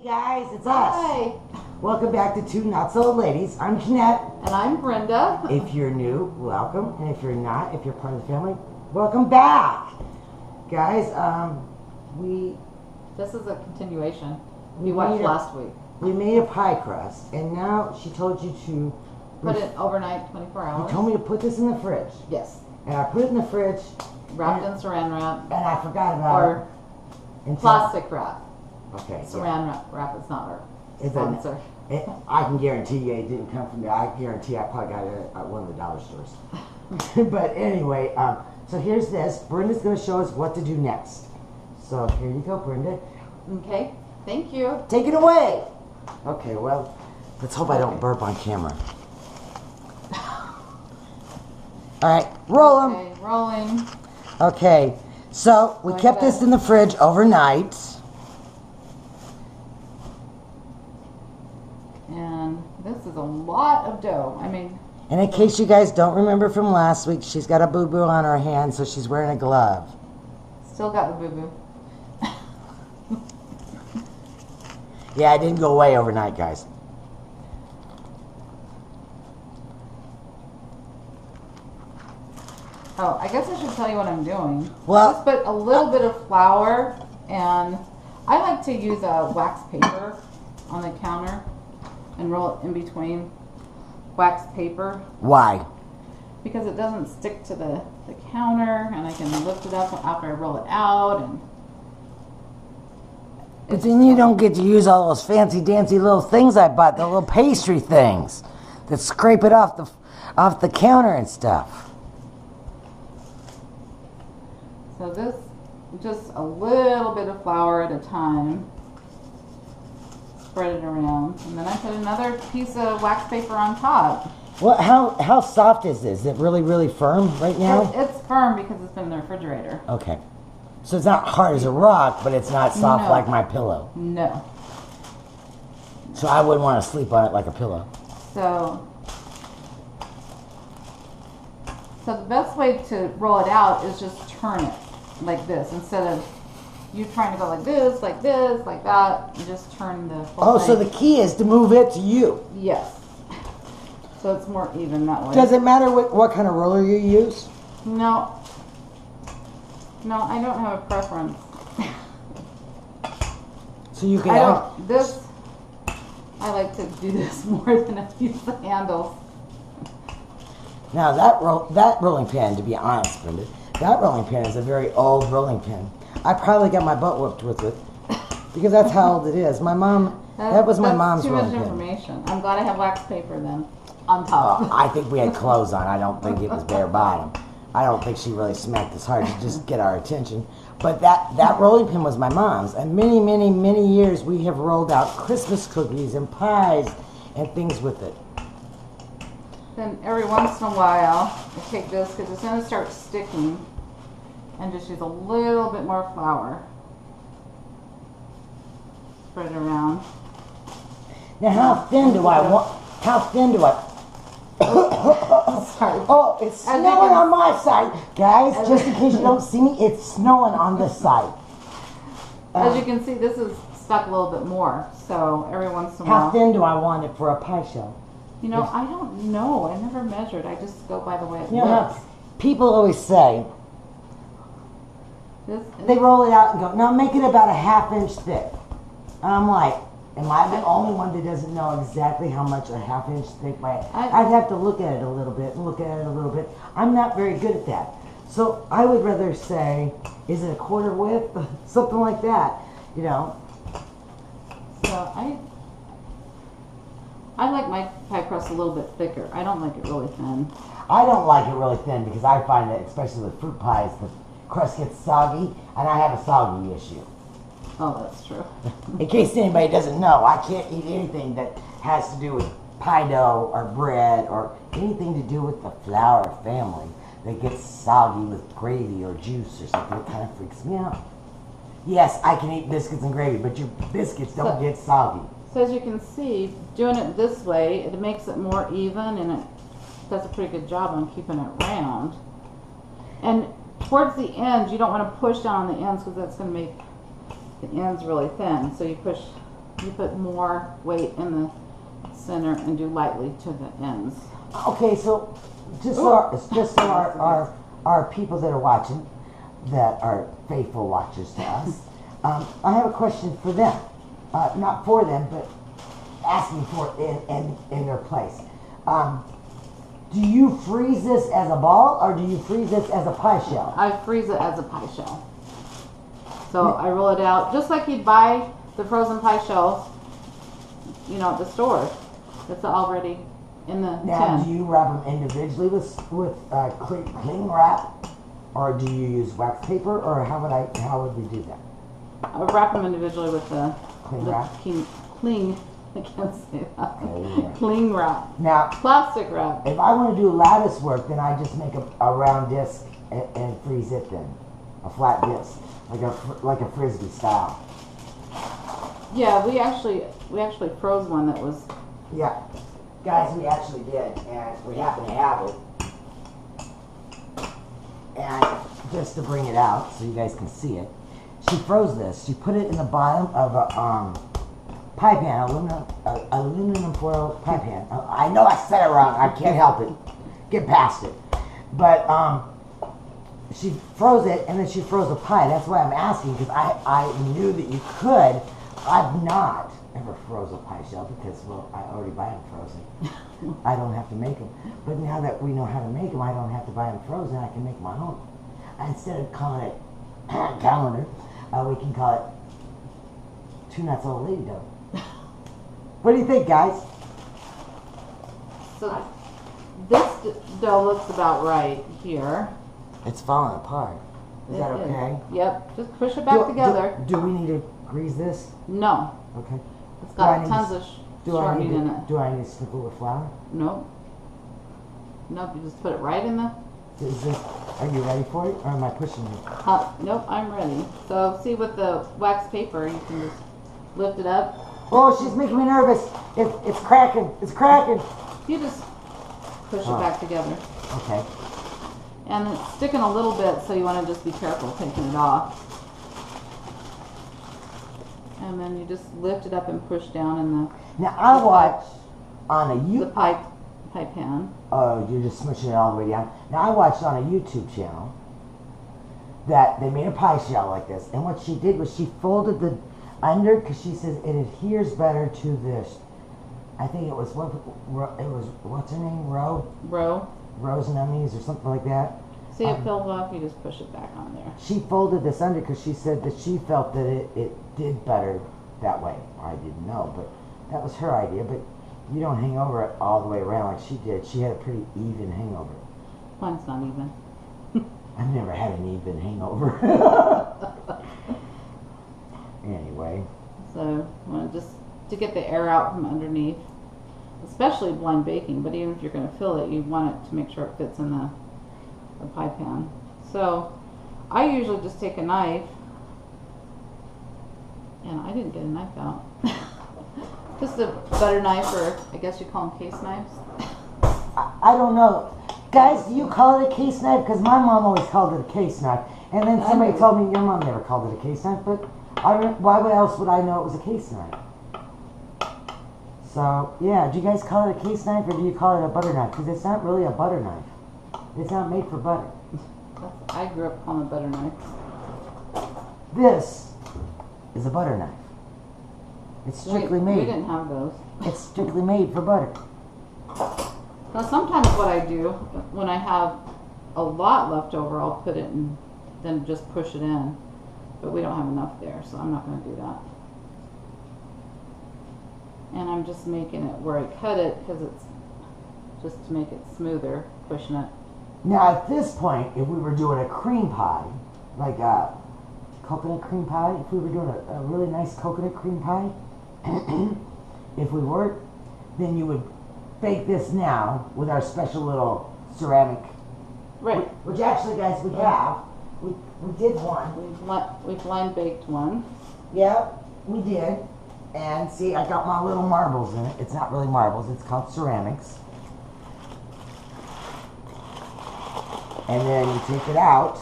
guys, it's us. Hi. Welcome back to Two Not So Old Ladies. I'm Jeanette. And I'm Brenda. If you're new, welcome. And if you're not, if you're part of the family, welcome back. Guys, This is a continuation. We watched last week. We made a pie crust, and now she told you to Put it overnight, 24 hours. You told me to put this in the fridge. Yes. And I put it in the fridge. Wrapped in saran wrap. And I forgot about it. Plastic wrap. Okay. Saran wrap is not our sponsor. I can guarantee you it didn't come from there. I guarantee I probably got it at one of the dollar stores. But anyway, so here's this. Brenda's going to show us what to do next. So here you go, Brenda. Okay. Thank you. Take it away. Okay, well, let's hope I don't burp on camera. All right, roll them. Okay, rolling. Okay, so we kept this in the fridge overnight. And this is a lot of dough. And in case you guys don't remember from last week, she's got a boo-boo on her hand, so she's wearing a glove. Still got the boo-boo. Yeah, it didn't go away overnight, guys. Oh, I guess I should tell you what I'm doing. Well, just put a little bit of flour, and I like to use a wax paper on the counter and roll it in between wax paper. Why? Because it doesn't stick to the counter, and I can lift it up after I roll it out. And but then you don't get to use all those fancy dancy little things I bought, the little pastry things that scrape it off the counter and stuff. So this, just a little bit of flour at a time. Spread it around, and then I put another piece of wax paper on top. Well, how soft is this? Is it really, really firm right now? It's firm because it's been in the refrigerator. Okay. So it's not hard as a rock, but it's not soft like my pillow. No. So I wouldn't want to sleep on it like a pillow. So the best way to roll it out is just turn it like this instead of you trying to go like this, like that. You just turn the whole thing. So the key is to move it to you. Yes. So it's more even that way. Does it matter what kind of roller you use? No. No, I don't have a preference. So you can. I like to do this more than I use the handles. Now that rolling pin, to be honest, Brenda, that rolling pin is a very old rolling pin. I probably got my butt whooped with it because that's how old it is. My mom, that was my mom's rolling pin. Too much information. I'm glad I have wax paper then on top. I think we had clothes on. I don't think it was bare bottom. I don't think she really smacked us hard to just get our attention. But that rolling pin was my mom's. And many, many, many years we have rolled out Christmas cookies and pies and things with it. Then every once in a while, I take this because it's going to start sticking and just use a little bit more flour. Spread it around. Now how thin do I Sorry. Oh, it's snowing on my side. Guys, just in case you don't see me, it's snowing on this side. As you can see, this is stuck a little bit more. So every once in a while. How thin do I want it for a pie shell? You know, I don't know. I never measured. I just go by the way it You know looks. how people always say, they roll it out and go, now make it about a ½ inch thick. And I'm like, am I the only one that doesn't know exactly how much a ½ inch thick I'd have to look at it a little bit and look at it a little bit. I'm not very good at that. So I would rather say, is it a quarter width? Something like that, you know. So I like my pie crust a little bit thicker. I don't like it really thin. I don't like it really thin because I find that, especially with fruit pies, the crust gets soggy, and I have a soggy issue. Oh, that's true. In case anybody doesn't know, I can't eat anything that has to do with pie dough or bread or anything to do with the flour family that gets soggy with gravy or juice or something. It kind of freaks me out. Yes, I can eat biscuits and gravy, but your biscuits don't get soggy. So as you can see, doing it this way, it makes it more even, and it does a pretty good job on keeping it round. And towards the ends, you don't want to push down on the ends because that's going to make the ends really thin. So you push you put more weight in the center and do lightly to the ends. Okay, so just so our people that are watching, that are faithful watchers to us, I have a question for them. Not for them, but asking for in their place. Do you freeze this as a ball or do you freeze this as a pie shell? I freeze it as a pie shell. So I roll it out just like you'd buy the frozen pie shells, you know, at the store. It's already in the Now, tin. do you wrap them individually with cling wrap, or do you use wax paper, or how would we do that? I wrap them individually with the Cling wrap? cling. I can't say that. Oh, yeah. Cling wrap. Now, Plastic wrap. if I want to do lattice work, then I just make a round disc and freeze it then, a flat disc, like a frisbee style. Yeah, we actually froze one that was. Yeah, guys, we actually did, and we happen to have it. And just to bring it out so you guys can see it, she froze this. She put it in the bottom of a pie pan, aluminum foil pie pan. I know I said it wrong. I can't help it. Get past it. But she froze it, and then she froze a pie. That's why I'm asking, because I knew that you could. I've not ever froze a pie shell because, well, I already buy them frozen. I don't have to make them. But now that we know how to make them, I don't have to buy them frozen. I can make my own. Instead of calling it calendar, we can call it 2 Nuts Old Lady Dough. What do you think, guys? So this dough looks about right here. It's falling apart. Is that It is. okay? Yep. Just push it back together. Do we need to grease this? No. Okay. It's Do I got need tons to- of Do I shortening need in to, it. do I need to sprinkle with flour? Nope. Nope. You just put it right in the. Are you ready for it, or am I pushing you? Nope. I'm ready. So see with the wax paper, you can just lift it up. Oh, she's making me nervous. It's cracking. It's cracking. You just push it back together. Okay. And it's sticking a little bit, so you want to just be careful taking it off. And then you just lift it up and push down in Now I watch on a the pie pan. Oh, you're just smushing it all the way down. Now I watched on a YouTube channel that they made a pie shell like this, and what she did was she folded the under, because she says it adheres better to this. I think it was what's her name, Rose and Emmys or something like that. See it peels off, you just push it back on there. She folded this under because she said that she felt that it did better that way. I didn't know, but that was her idea. But you don't hang over it all the way around like she did. She had a pretty even hangover. Mine's not even. I've never had an even hangover. Anyway. So you want just to get the air out from underneath, especially blind baking. But even if you're going to fill it, you want it to make sure it fits in the pie pan. So I usually just take a knife, and I didn't get a knife out. Just a butter knife, or I guess you call them case knives. I don't know. Guys, do you call it a case knife? Because my mom always called it a case knife. And then somebody told me your mom never called it a case knife, but why else would I know it was a case knife? So, yeah, do you guys call it a case knife, or do you call it a butter knife? Because it's not really a butter knife. It's not made for butter. I grew up calling it butter knife. This is a butter knife. It's strictly made. We didn't have those. It's strictly made for butter. Now sometimes what I do, when I have a lot left over, I'll put it in, then just push it in. But we don't have enough there, so I'm not going to do that. And I'm just making it where I cut it, because it's just to make it smoother, pushing it. Now at this point, if we were doing a cream pie, like a coconut cream pie, if we were doing a really nice coconut cream pie, if we were, then you would bake this now with our special little ceramic. Right. Which actually, guys, we have. We did one. We've line baked one. Yeah, we did. And see, I got my little marbles in it. It's not really marbles. It's called ceramics. And then you take it out.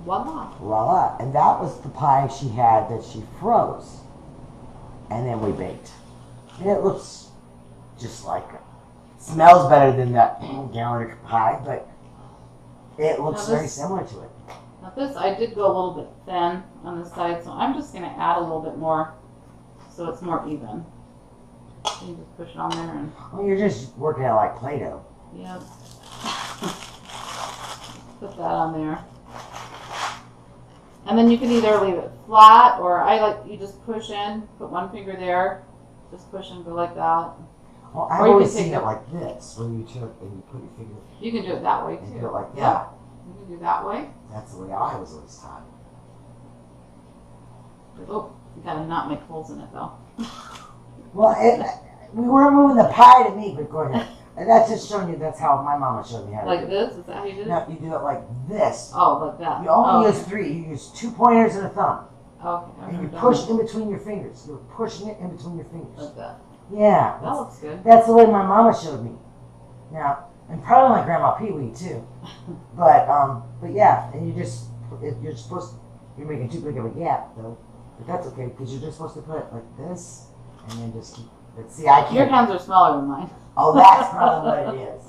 Voila. Voila. And that was the pie she had that she froze. and then we baked. And it looks just like it. Smells better than that gallon pie, but it looks very similar to it. Now this, I did go a little bit thin on the side, so I'm just going to add a little bit more so it's more even. You just push it on there and... Oh, you're just working it like Play-Doh. Yep. Put that on there. And then you can either leave it flat, or you just push in, put one finger there, just push and go like that. Well, I've always seen it like this, where you took and you put your finger. You can do it that way too. You do it like that. Yeah. You can do that way. That's the way I was always taught. Oh, you gotta not make holes in it though. Well, we weren't moving the pie to me, but go ahead. And that's just showing you, that's how my mama showed me how to Like do it. this? Is that how you do it? No, you do it like this. Oh, like that. You only okay. use 3. You use 2 pointers and a thumb. Okay. And you push in between your fingers. You're pushing it in between your fingers. Like that. Yeah. That looks good. That's the way my mama showed me. Now, and probably my grandma Pee Wee too. But yeah, and you're supposed to, you're making too big of a gap though. But that's okay, because you're just supposed to put it like this, and then just keep, but see, I can't. Your hands are smaller than mine. Oh, that's probably what it is.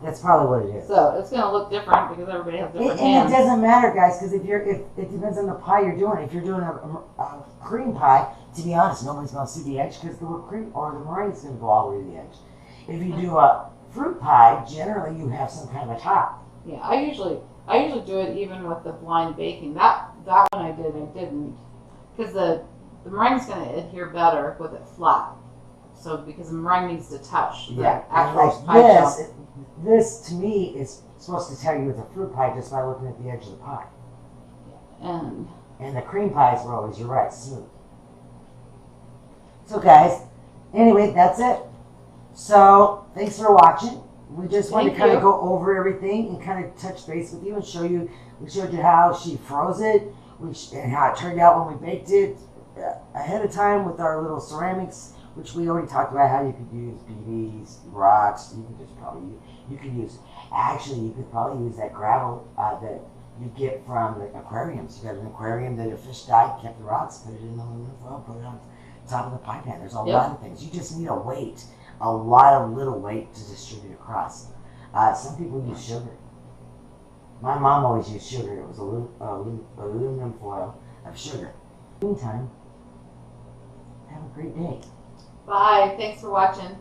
That's probably what it is. So it's going to look different because everybody has different And hands. it doesn't matter, guys, because if it depends on the pie you're doing. If you're doing a cream pie, to be honest, nobody's going to see the edge because the whipped cream or the meringue is going to go all the way to the edge. If you do a fruit pie, generally you have some kind of a top. Yeah, I usually do it even with the blind baking. That one I didn't, because the meringue's going to adhere better with it flat. So because the meringue needs to touch the actual like pie shell. This to me is supposed to tell you it's a fruit pie just by looking at the edge of the pie. And the cream pies were always, you're right, smooth. So guys, anyway, that's it. So thanks for watching. We just wanted to kind of go over everything and kind of touch base with you and show you. We showed you how she froze it and how it turned out when we baked it ahead of time with our little ceramics, which we already talked about how you could use BBs, rocks. You could just probably you could use. Actually, you could probably use that gravel that you get from the aquariums. You got an aquarium that a fish died, kept the rocks, put it in the aluminum foil, put it on top of the pie pan. There's a lot of things. You just need a weight, a lot of little weight to distribute across. Some people use sugar. My mom always used sugar. It was aluminum foil of sugar. Meantime, have a great day. bye. Thanks for watching.